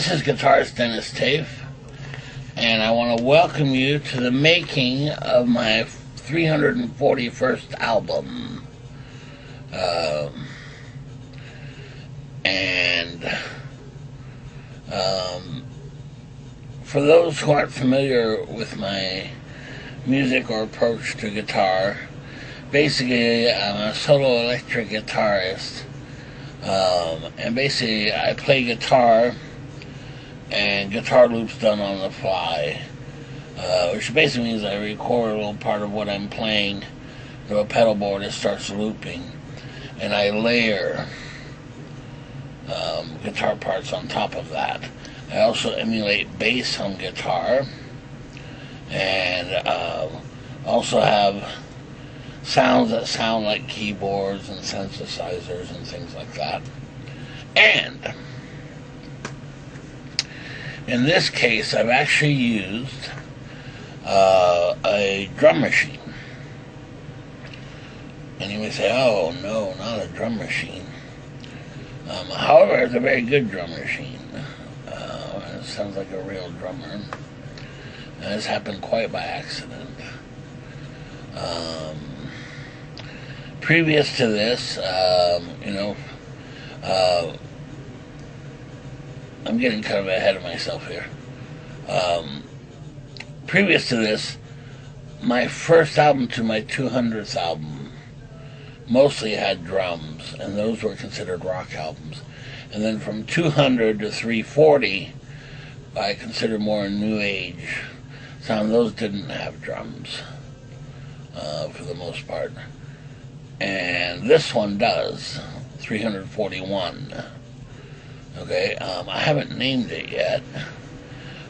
This is Guitarist Denis Taaffe, and I want to welcome you to the making of my 341st album. For those who aren't familiar with my music or approach to guitar, basically I'm a solo electric guitarist, and basically I play guitar and guitar loops done on the fly, which basically means I record a little part of what I'm playing to a pedal board that starts looping, and I layer guitar parts on top of that. I also emulate bass on guitar, and also have sounds that sound like keyboards and synthesizers and things like that. And in this case, I've actually used a drum machine. And you may say, oh no, not a drum machine. However, it's a very good drum machine. It sounds like a real drummer. And this happened quite by accident. Previous to this, I'm getting kind of ahead of myself here. Previous to this, my first album to my 200th album mostly had drums, and those were considered rock albums. And then from 200 to 340, I consider more new age sound. Those didn't have drums, for the most part. And this one does, 341. Okay, I haven't named it yet,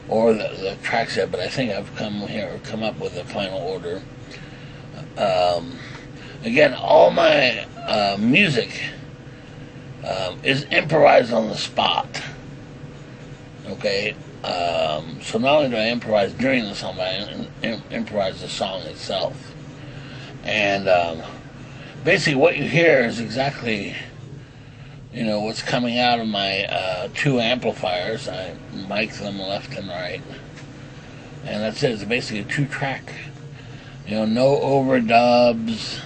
or the tracks yet, but I think I've come up with a final order. Again, all my music is improvised on the spot. Okay, so not only do I improvise during the song, but I improvise the song itself. And basically what you hear is exactly, what's coming out of my two amplifiers. I mic them left and right, and that's it. It's basically a two-track, no overdubs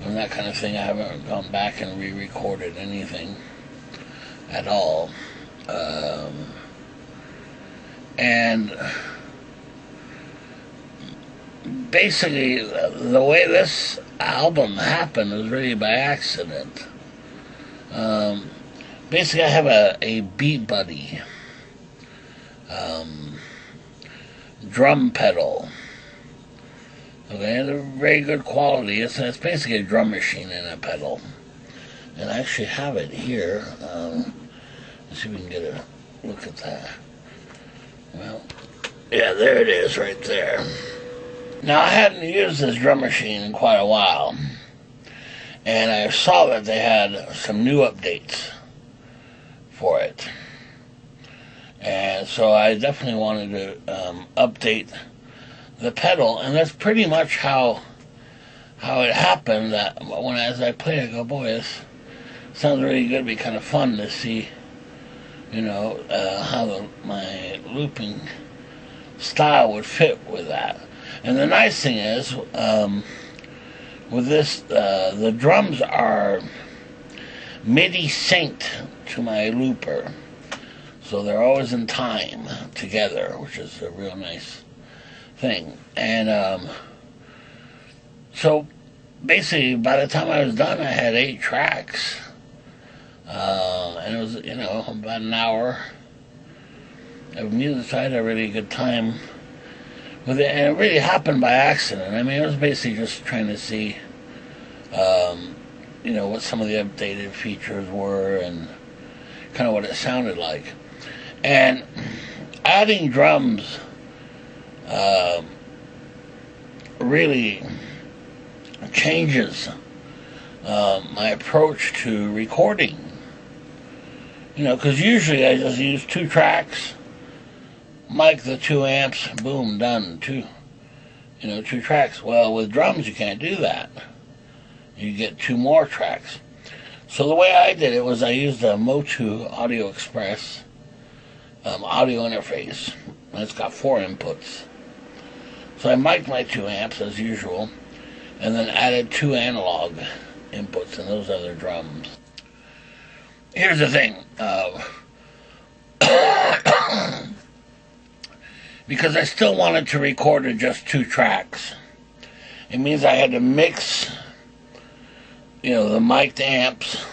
and that kind of thing. I haven't gone back and re-recorded anything at all. And basically the way this album happened was really by accident. Basically I have a Beat Buddy drum pedal. Okay, it's a very good quality. It's basically a drum machine and a pedal. And I actually have it here. Let's see if we can get a look at that. Well, yeah, there it is right there. Now, I hadn't used this drum machine in quite a while, and I saw that they had some new updates for it. And so I definitely wanted to update the pedal, and that's pretty much how it happened. That as I play, I go, boy, this sounds really good. It'd be kind of fun to see, how my looping style would fit with that. And the nice thing is, with this, the drums are MIDI synced to my looper, so they're always in time together, which is a real nice thing. And so basically by the time I was done, I had 8 tracks, and it was about an hour of music. So I had a really good time with it, and it really happened by accident. I mean, it was basically just trying to see what some of the updated features were and kind of what it sounded like. And adding drums really changes my approach to recording. Because usually I just use 2 tracks, mic the 2 amps, boom, done. 2 tracks. Well, with drums you can't do that. You get 2 more tracks. So the way I did it was I used a Motu Audio Express audio interface, and it's got 4 inputs. So I mic'd my 2 amps as usual, and then added 2 analog inputs, and those are the drums. Here's the thing, because I still wanted to record in just 2 tracks, it means I had to mix, the mic'd amps,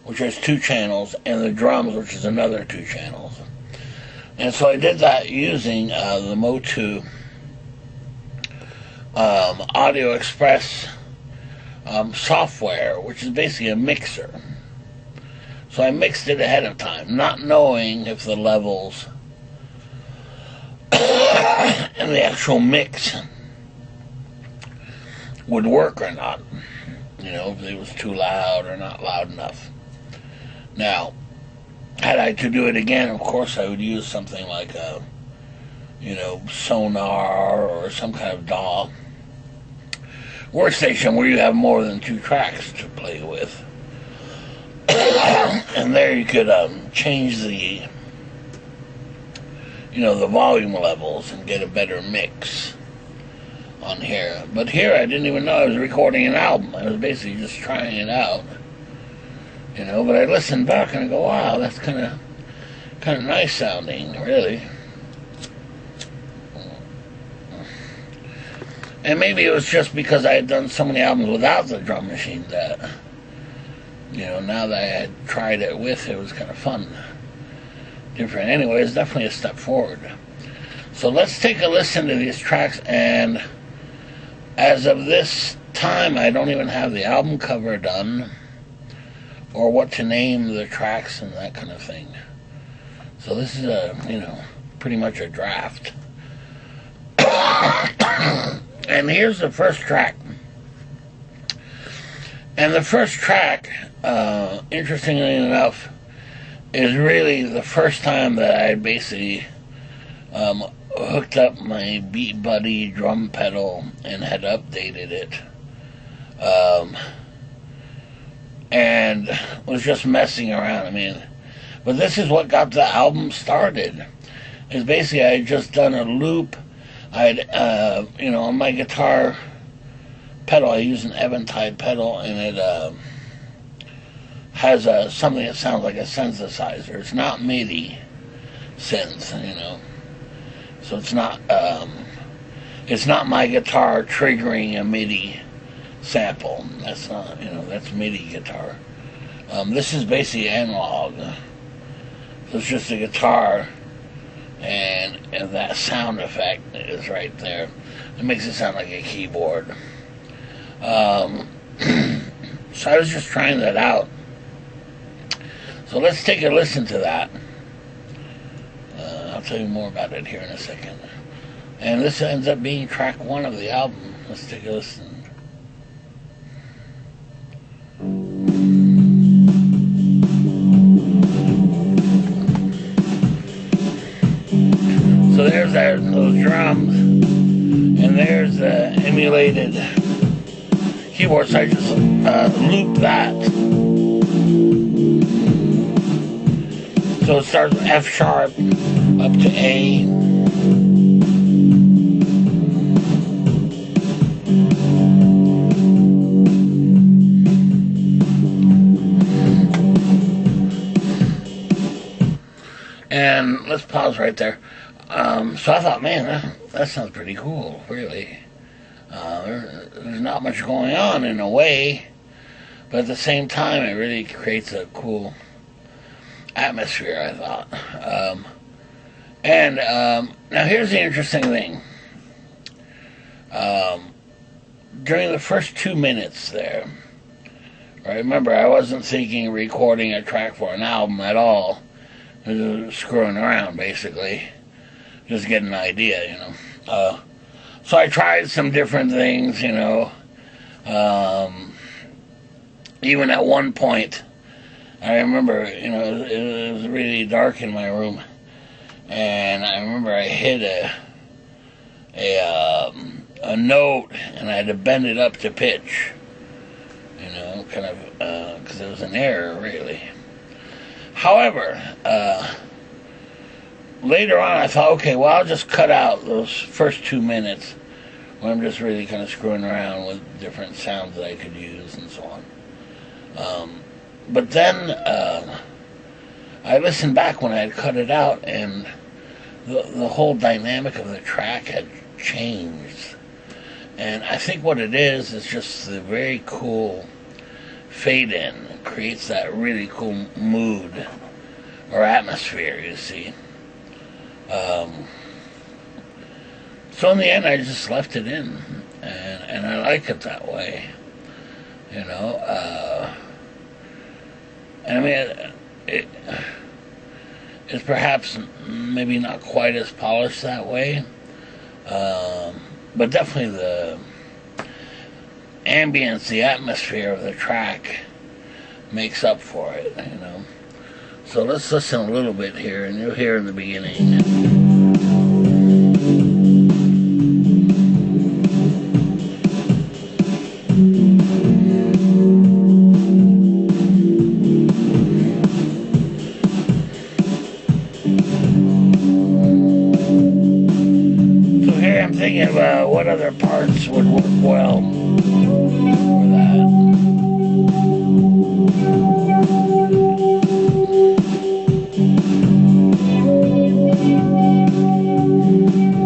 which has 2 channels, and the drums, which is another 2 channels. And so I did that using the Motu Audio Express software, which is basically a mixer. So I mixed it ahead of time, not knowing if the levels and the actual mix would work or not. If it was too loud or not loud enough. Now, had I to do it again, of course I would use something like a, Sonar or some kind of DAW workstation where you have more than 2 tracks to play with. And there you could change the, the volume levels and get a better mix on here. But here I didn't even know I was recording an album. I was basically just trying it out. But I listened back and I go, wow, that's kind of nice sounding, really. And maybe it was just because I had done so many albums without the drum machine that, now that I had tried it with, it was kind of fun. Different. Anyway, it's definitely a step forward. So let's take a listen to these tracks, and as of this time, I don't even have the album cover done, or what to name the tracks and that kind of thing. So this is pretty much a draft. And here's the first track. And the first track, interestingly enough, is really the first time that I basically hooked up my Beat Buddy drum pedal and had updated it. And was just messing around. But this is what got the album started. Is basically I had just done a loop. I'd on my guitar pedal I use an Eventide pedal, and it has something that sounds like a synthesizer. It's not MIDI synth, so it's not my guitar triggering a MIDI sample. That's not, that's MIDI guitar. This is basically analog. So it's just a guitar, and that sound effect is right there. It makes it sound like a keyboard. So I was just trying that out. So let's take a listen to that. I'll tell you more about it here in a second. And this ends up being track 1 of the album. Let's take a listen. So there's those drums, and there's the emulated keyboard, so I just loop that. So it starts with F sharp up to A. And let's pause right there. So I thought, man, that sounds pretty cool, really. There's not much going on in a way, but at the same time, it really creates a cool atmosphere, I thought. Now here's the interesting thing. During the first 2 minutes there, right, remember, I wasn't thinking of recording a track for an album at all. I was screwing around, basically. Just getting an idea, So I tried some different things, Even at one point, I remember, it was really dark in my room, and I remember I hit a note, and I had to bend it up to pitch, kind of, because it was an error, really. However, later on I thought, okay, well, I'll just cut out those first 2 minutes when I'm just really kind of screwing around with different sounds that I could use and so on. But then I listened back when I had cut it out, and the whole dynamic of the track had changed. And I think what it is just the very cool fade in. It creates that really cool mood or atmosphere, you see. So in the end, I just left it in, and I like it that way, you know. And I mean, it's perhaps maybe not quite as polished that way, but definitely the ambience, the atmosphere of the track makes up for it, you know. So let's listen a little bit here, and you'll hear in the beginning. Thinking about what other parts would work well for that.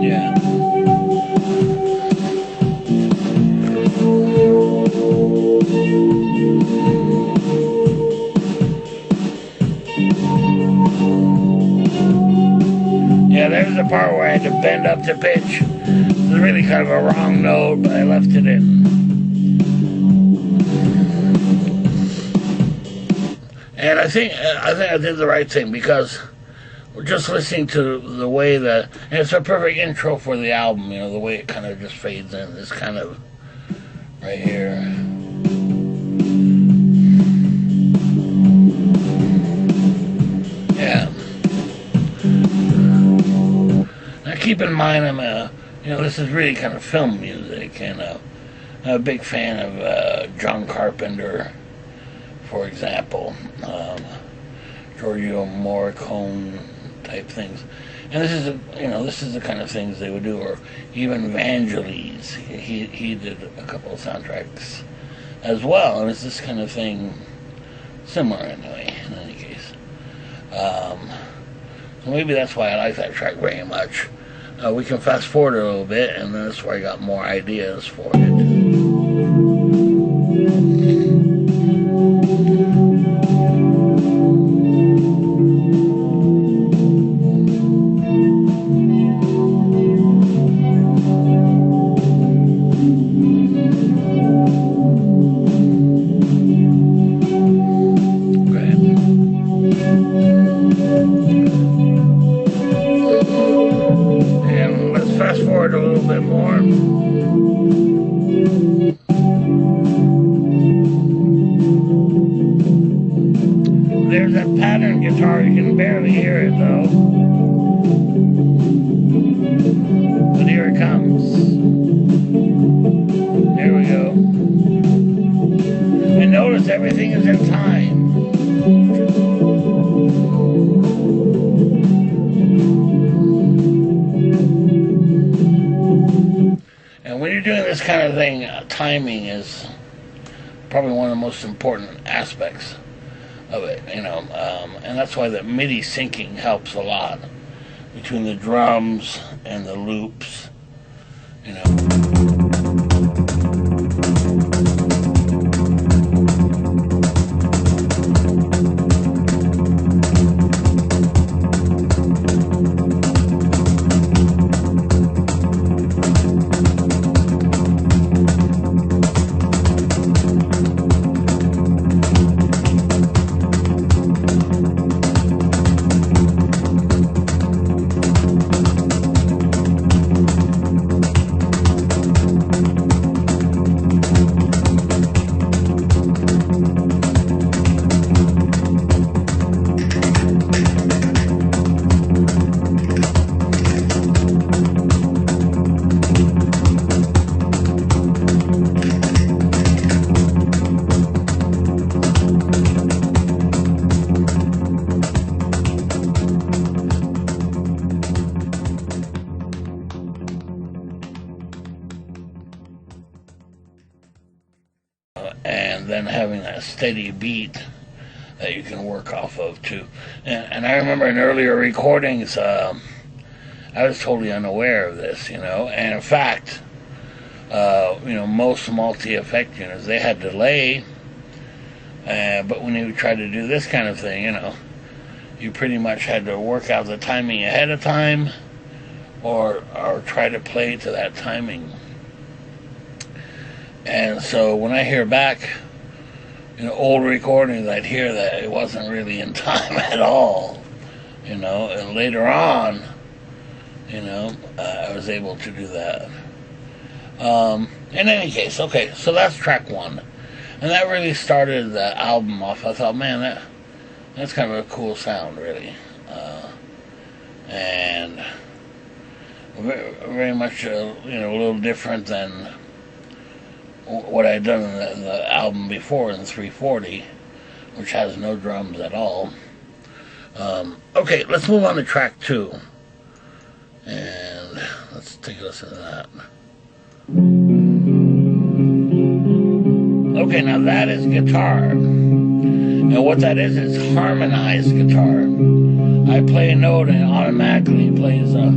Yeah. Yeah, there's the part where I had to bend up the pitch. It was really kind of a wrong note, but I left it in. And I think I did the right thing, because we're just listening to the way that, and it's a perfect intro for the album, you know, the way it kind of just fades in. It's kind of right here. Yeah. Now keep in mind, you know, this is really kind of film music, and I'm a big fan of John Carpenter, for example, Giorgio Morricone type things, and this is the kind of things they would do, or even Vangelis. He did a couple of soundtracks as well, and it's this kind of thing, similar anyway. In any case, so maybe that's why I like that track very much. We can fast forward a little bit, and then that's where I got more ideas for it. A little bit more. There's that pattern guitar, you can barely hear it though. But here it comes. There we go. And notice everything is in time. When you're doing this kind of thing, timing is probably one of the most important aspects of it, you know, and that's why the MIDI syncing helps a lot between the drums and the loops, you know. than having that steady beat that you can work off of too. And I remember in earlier recordings, I was totally unaware of this, and in fact, most multi-effect units, they had delay, but when you try to do this kind of thing, you pretty much had to work out the timing ahead of time, or try to play to that timing. And so when I hear back old recordings, I'd hear that it wasn't really in time at all, and later on, I was able to do that. In any case, okay, so that's track one. And that really started the album off. I thought, man, that's kind of a cool sound, really. And very, very much, a little different than what I'd done in the album before, in 340, which has no drums at all. Okay, let's move on to track two. And let's take a listen to that. Okay, now that is guitar. And what that is harmonized guitar. I play a note and it automatically plays a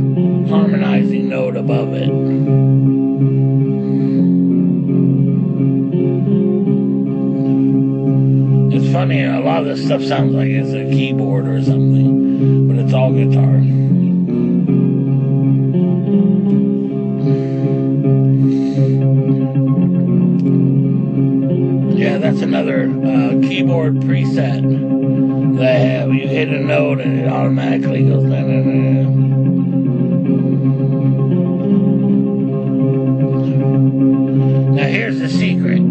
harmonizing note above it. It's funny, a lot of this stuff sounds like it's a keyboard or something, but it's all guitar. Yeah, that's another keyboard preset that I have. You hit a note and it automatically goes na na na. Now here's the secret.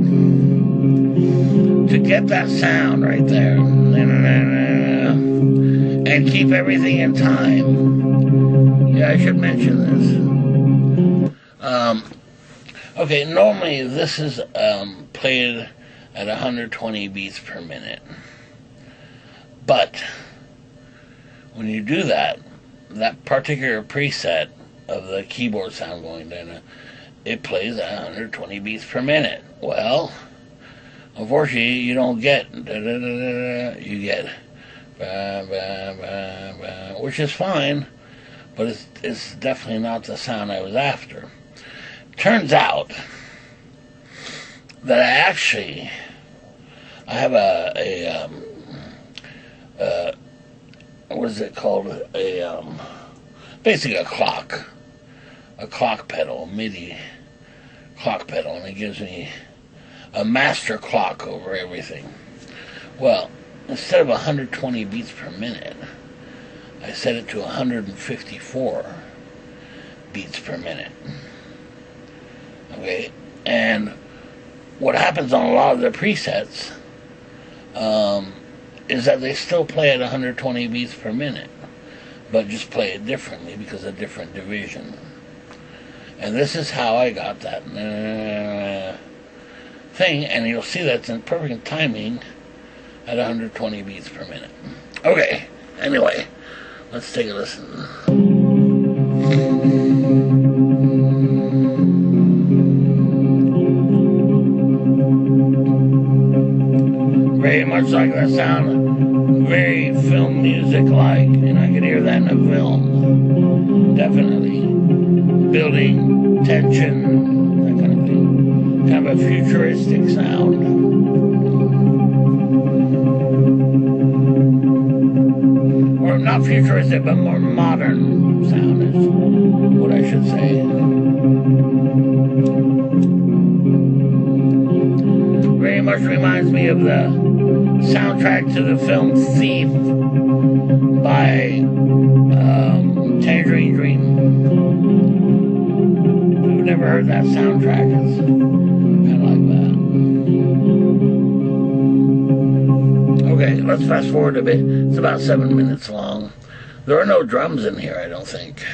To get that sound right there, na na na na, and keep everything in time. Yeah, I should mention this. Okay, normally this is played at 120 beats per minute. But when you do that particular preset of the keyboard sound going down, it plays at 120 beats per minute. Well, unfortunately, you don't get da-da-da-da-da, you get ba-ba-ba-ba, which is fine, but it's definitely not the sound I was after. Turns out that I have a what is it called? Basically a clock pedal, MIDI clock pedal, and it gives me a master clock over everything. Well, instead of 120 beats per minute, I set it to 154 beats per minute. Okay, and what happens on a lot of the presets is that they still play at 120 beats per minute, but just play it differently because of different division. And this is how I got that thing, and you'll see that's in perfect timing at 120 beats per minute. Okay, anyway, let's take a listen. Very much like that sound, very film music-like, and I can hear that in a film, definitely. Building tension, that kind of thing. Kind of a futuristic sound. Or not futuristic, but more modern sound is what I should say. Very much reminds me of the soundtrack to the film Thief by Tangerine Dream. If you've never heard that soundtrack, it's kind of like that. Okay, let's fast forward a bit. It's about 7 minutes long. There are no drums in here, I don't think.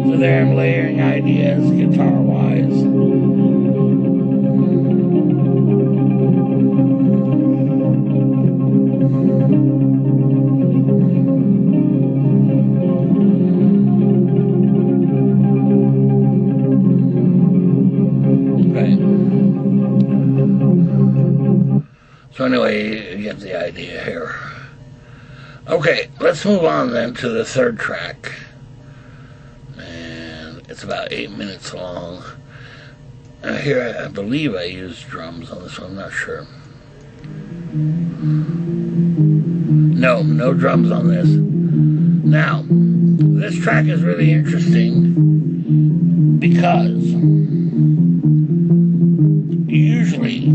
So there I'm layering ideas guitar-wise. So anyway, you get the idea here. Okay, let's move on then to the third track. And it's about 8 minutes long. Here, I believe I used drums on this one, I'm not sure. No drums on this. Now, this track is really interesting because usually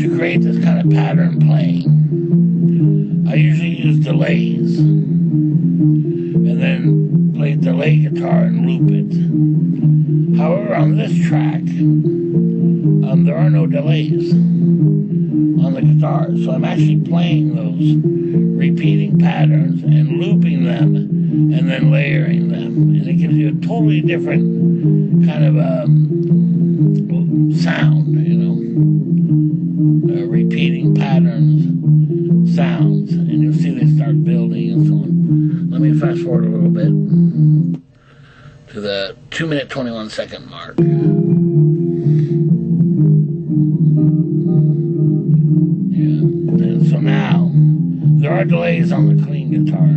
to create this kind of pattern playing, I usually use delays and then play delay guitar and loop it. However, on this track, there are no delays on the guitar, so I'm actually playing those repeating patterns and looping them and then layering them, and it gives you a totally different kind of sound, you know, repeating patterns, sounds, and you'll see they start building and so on. Let me fast forward a little bit to the 2-minute 21-second mark. So now, there are delays on the clean guitar,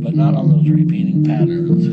but not on those repeating patterns.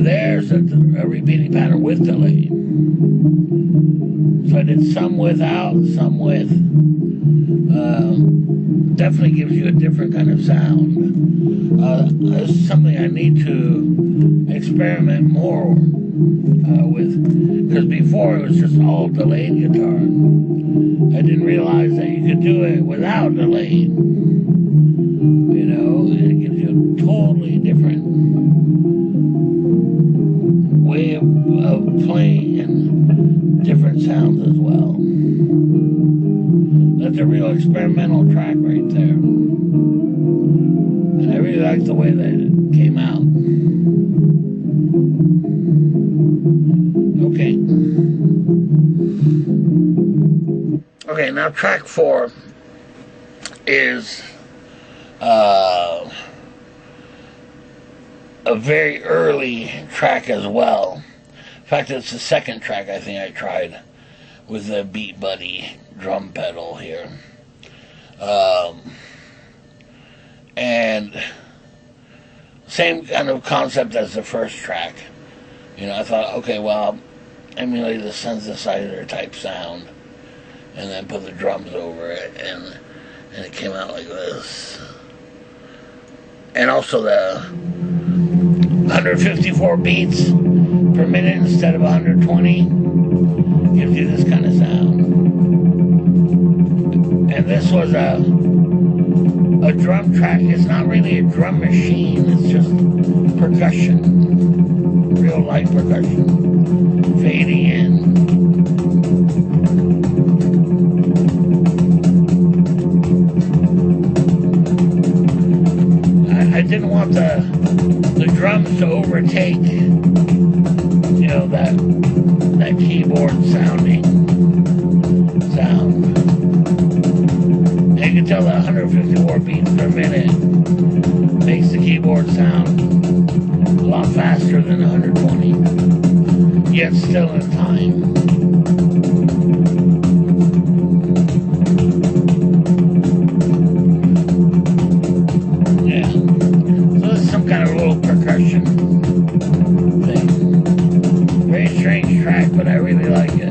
There's a repeating pattern with delay. So I did some without, some with. Definitely gives you a different kind of sound. This is something I need to experiment more with, because before it was just all delayed guitar. I didn't realize that you could do it without delay. You know, and it gives you a totally different way of playing and different sounds as well. That's a real experimental track right there. And I really like the way that it came out. Okay, now track 4 is a very early track as well. In fact, it's the second track I think I tried with the Beat Buddy drum pedal here. And same kind of concept as the first track. You know, I thought, okay, well, emulate the synthesizer type sound and then put the drums over it, and it came out like this. And also the 154 beats per minute instead of 120 gives you this kind of sound. And this was a drum track. It's not really a drum machine, it's just percussion, real light percussion, fading in. I didn't want the drums to overtake, you know, that keyboard sound. And you can tell that 154 beats per minute makes the keyboard sound a lot faster than 120, yet still in time. Kind of a little percussion thing. Very strange track, but I really like it.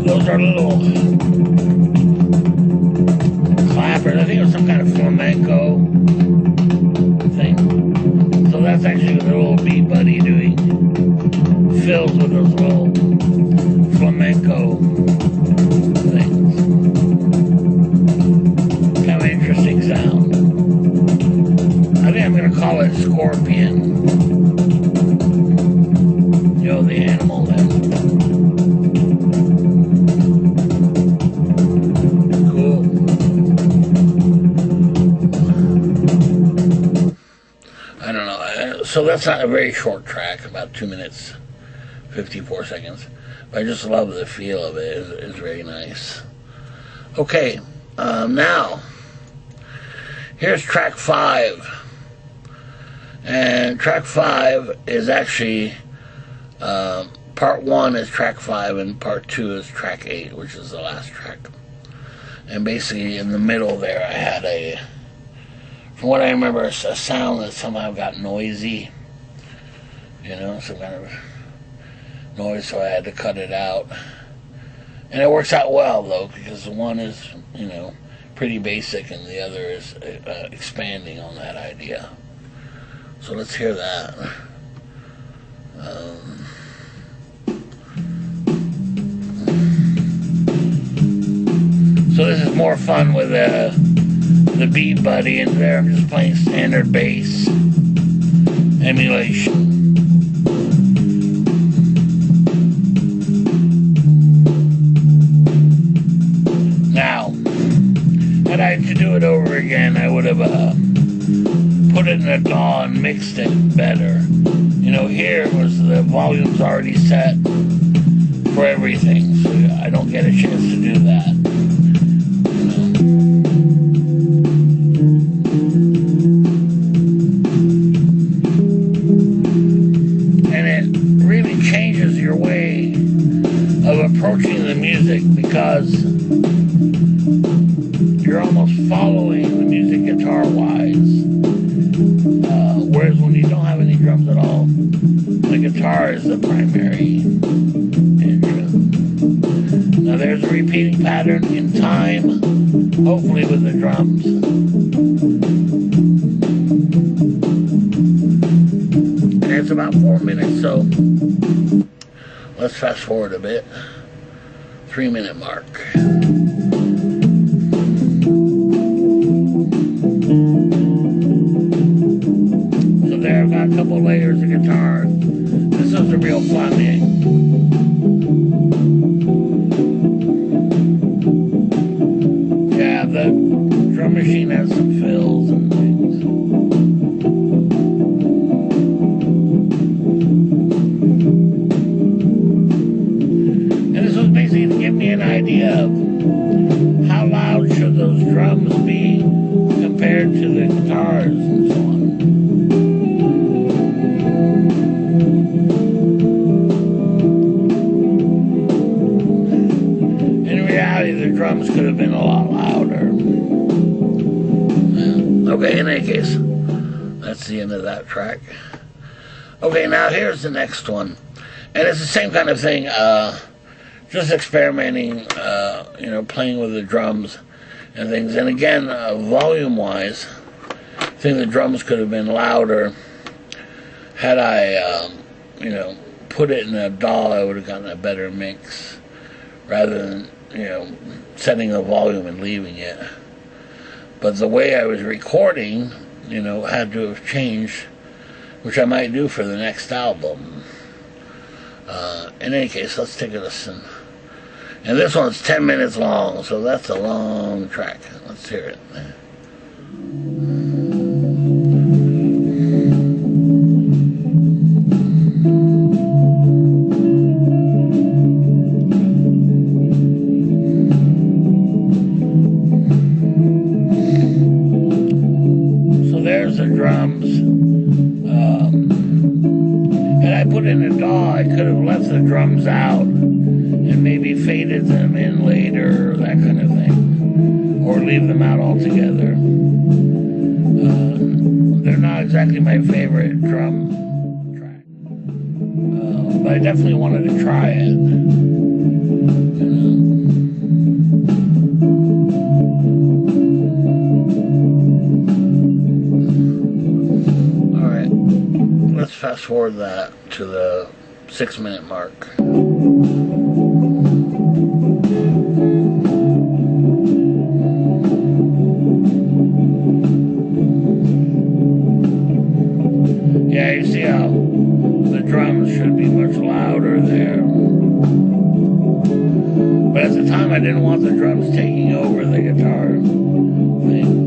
Those are little clappers. I think it was some kind of flamenco thing. So that's actually what the little Beat Buddy doing. Fills with those little flamenco things. Kind of interesting sound. I think I'm going to call it Scorpion. So that's not a very short track, about 2 minutes, 54 seconds. But I just love the feel of it. It's very nice. Okay, now, here's track 5. And track 5 is actually, part 1 is track 5 and part 2 is track 8, which is the last track. And basically in the middle there I had from what I remember, a sound that somehow got noisy. You know, some kind of noise, so I had to cut it out. And it works out well, though, because the one is, you know, pretty basic and the other is expanding on that idea. So let's hear that. So this is more fun with the beat buddy in there. I'm just playing standard bass emulation. Now, had I had to do it over again, I would have put it in a DAW and mixed it better. You know, here was the volume's already set for everything, so I don't get a chance to do that. Changes your way of approaching the music because you're almost following the music guitar-wise. Whereas when you don't have any drums at all, the guitar is the primary instrument. Now there's a repeating pattern in time, hopefully with the drums. And it's about 4 minutes, so let's fast forward a bit. 3-minute mark. So there I've got a couple layers of guitar. This is a real fun thing. Yeah, the drum machine has some fills and things. Basically to give me an idea of how loud should those drums be compared to the guitars and so on. In reality, the drums could have been a lot louder. Okay, in any case, that's the end of that track. Okay, now here's the next one. And it's the same kind of thing, just experimenting, you know, playing with the drums and things. And again, volume-wise, I think the drums could have been louder. Had I, you know, put it in a DAW, I would have gotten a better mix rather than, you know, setting the volume and leaving it. But the way I was recording, you know, had to have changed, which I might do for the next album. In any case, let's take a listen. And this one's 10 minutes long, so that's a long track. Let's hear it. So there's the drums. Had I put in a DAW, I could have left the drums out and maybe faded them in later, that kind of thing, or leave them out altogether. They're not exactly my favorite drum track, but I definitely wanted to try it. Alright, let's fast forward that to the 6-minute mark. Yeah, you see how the drums should be much louder there. But at the time I didn't want the drums taking over the guitar things.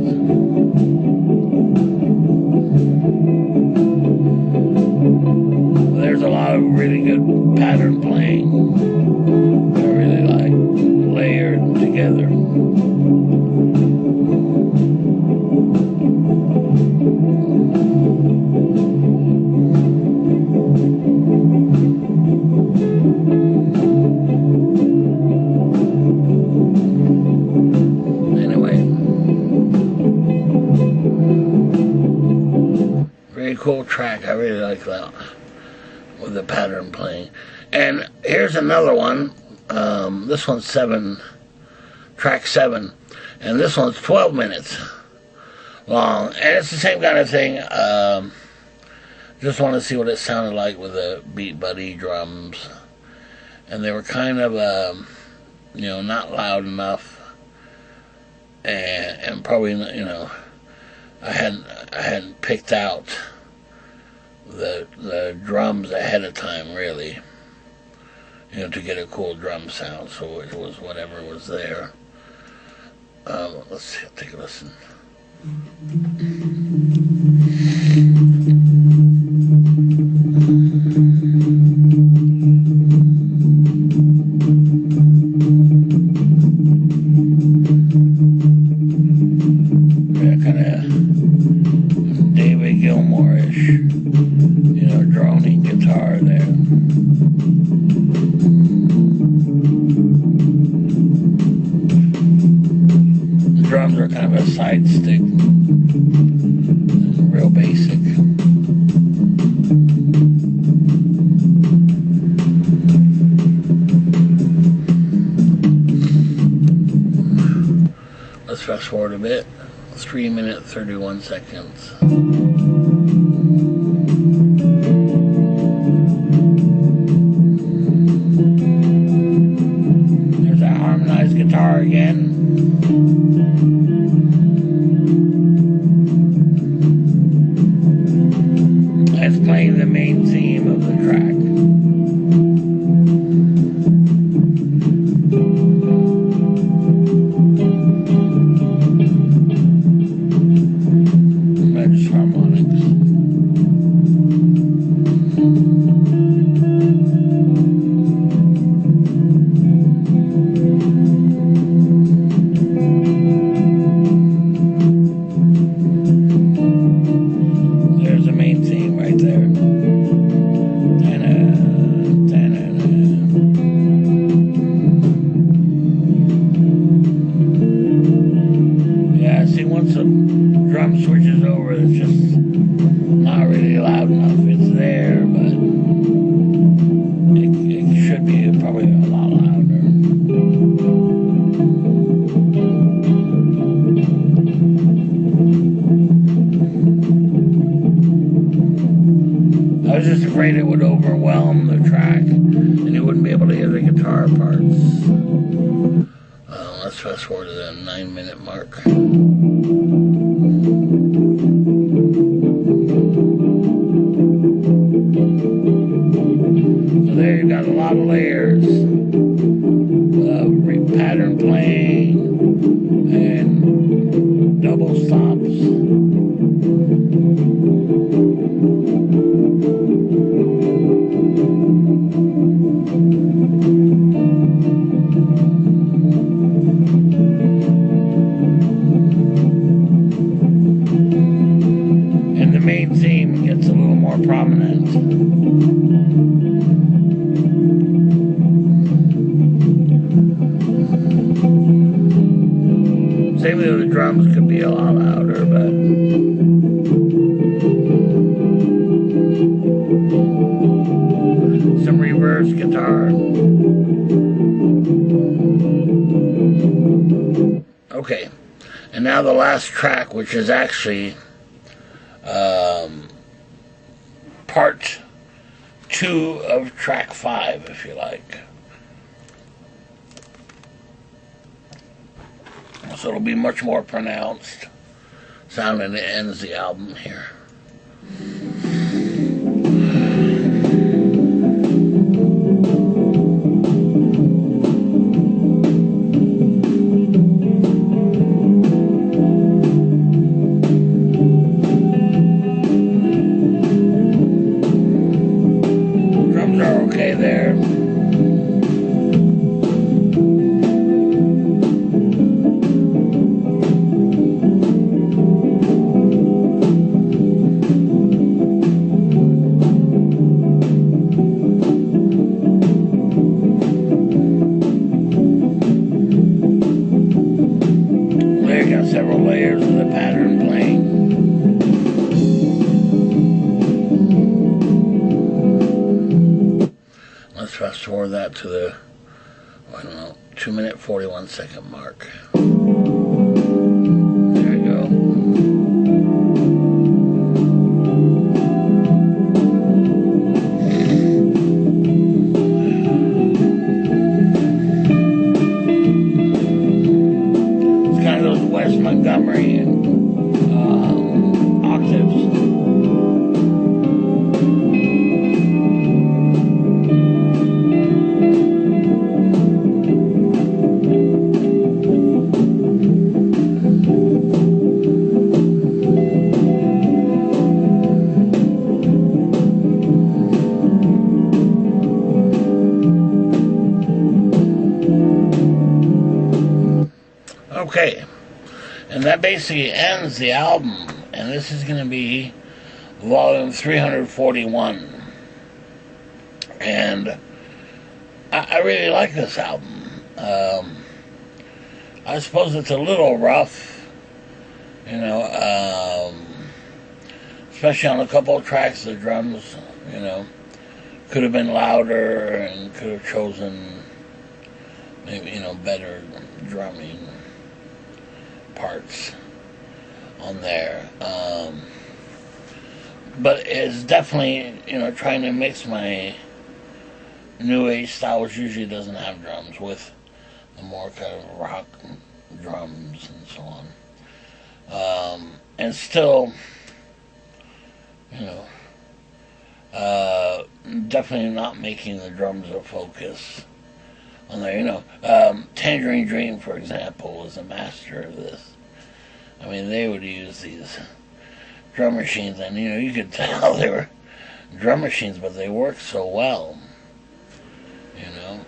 cool track. I really like that with the pattern playing. And here's another one. This one's track 7, and this one's 12 minutes long, and it's the same kind of thing. Just want to see what it sounded like with the Beat Buddy drums, and they were kind of not loud enough, and probably I hadn't picked out the drums ahead of time, really, to get a cool drum sound. So it was whatever was there. Let's see, take a listen. Yeah, kind of David Gilmour-ish, droning guitar there. The drums are kind of a side stick, real basic. Let's fast forward a bit. 3 minutes 31 seconds. There's that harmonized guitar again. It's playing the main theme of the track. Just harmonics. There's the main theme right there. Yeah, see, once the drum switches over, it's just not really loud enough. It's there, but it should be probably a lot louder. I was just afraid it would overwhelm the track and you wouldn't be able to hear the guitar parts. Let's fast forward to the 9-minute mark. So there you got a lot of layers of pattern playing and double stops. And the main theme gets a little more prominent. Same with the drums, could be a lot louder, but some reverse guitar. Okay, and now the last track, which is actually part 2 of track 5, if you like. So it'll be much more pronounced sound, and it ends the album here. Drums are okay there. fast forward that to the, I don't know, 2-minute 41-second mark. There you go. It's kind of those West Montgomery octaves. Okay, and that basically ends the album, and this is going to be volume 341, and I really like this album. I suppose it's a little rough, you know, especially on a couple of tracks. The drums, you know, could have been louder and could have chosen maybe, you know, better drumming parts on there, but it's definitely, you know, trying to mix my new age style, which usually doesn't have drums, with the more kind of rock drums and so on, and still, you know, definitely not making the drums a focus on there. You know, Tangerine Dream, for example, was a master of this. I mean, they would use these drum machines, and, you know, you could tell they were drum machines, but they worked so well, you know,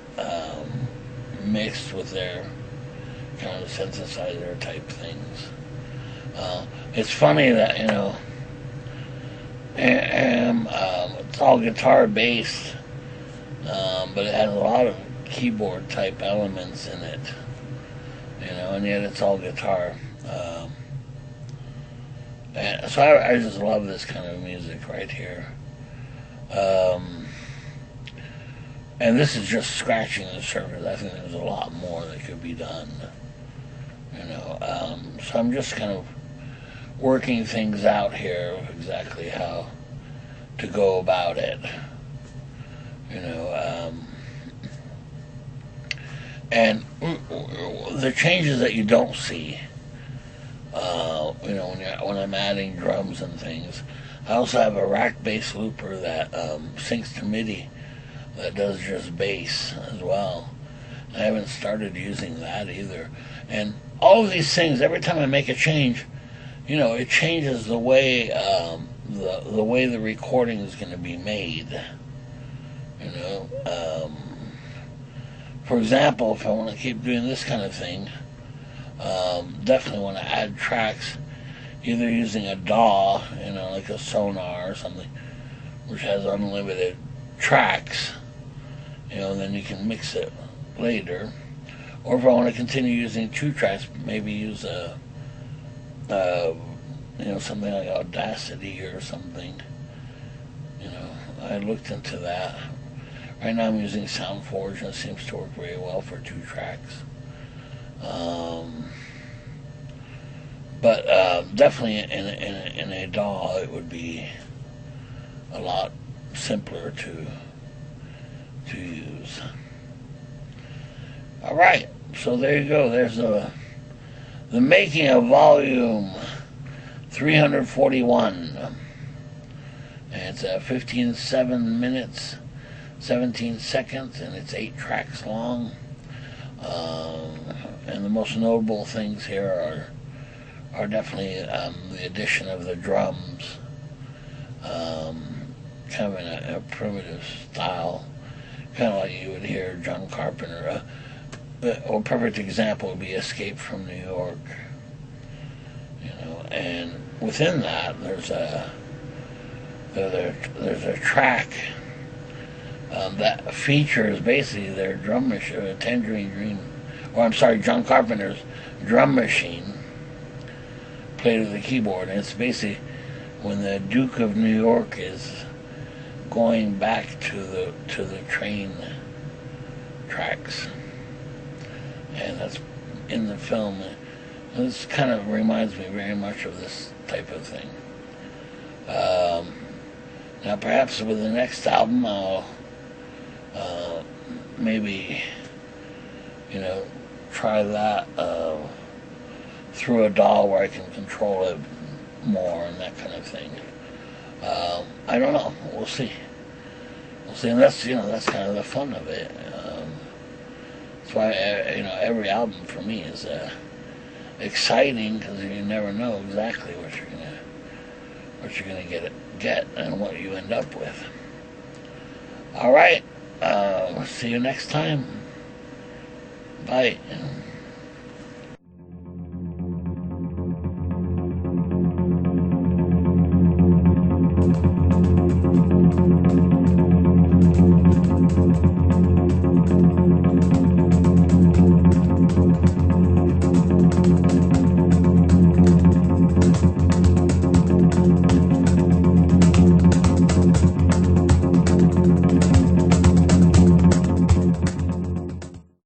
mixed with their kind of synthesizer type things. It's funny that, you know, it's all guitar based, but it has a lot of keyboard type elements in it, you know, and yet it's all guitar. And so I just love this kind of music right here. And this is just scratching the surface. I think there's a lot more that could be done, you know. So I'm just kind of working things out here, exactly how to go about it, you know. And the changes that you don't see, you know, when I'm adding drums and things. I also have a rack bass looper that syncs to MIDI, that does just bass as well. I haven't started using that either. And all of these things, every time I make a change, you know, it changes the way the way the recording is going to be made. You know. For example, if I want to keep doing this kind of thing, definitely want to add tracks, either using a DAW, you know, like a Sonar or something, which has unlimited tracks, you know, and then you can mix it later. Or if I want to continue using 2 tracks, maybe use you know, something like Audacity or something. You know, I looked into that. Right now I'm using SoundForge, and it seems to work very well for 2 tracks. But definitely in a DAW it would be a lot simpler to use. Alright, so there you go. There's the making of volume 341. And it's 15 minutes 17 seconds, and it's 8 tracks long. And the most notable things here are definitely the addition of the drums, kind of in a primitive style, kind of like you would hear John Carpenter. A perfect example would be Escape from New York, you know. And within that, there's a track that features basically their drum machine, Tangerine Dream, or I'm sorry, John Carpenter's drum machine played with the keyboard. And it's basically when the Duke of New York is going back to the train tracks, and that's in the film. This kind of reminds me very much of this type of thing. Now perhaps with the next album I'll maybe, try that through a DAW where I can control it more and that kind of thing. I don't know. We'll see. And that's kind of the fun of it. That's why every album for me is exciting, because you never know exactly what you're gonna get and what you end up with. All right. See you next time. Bye.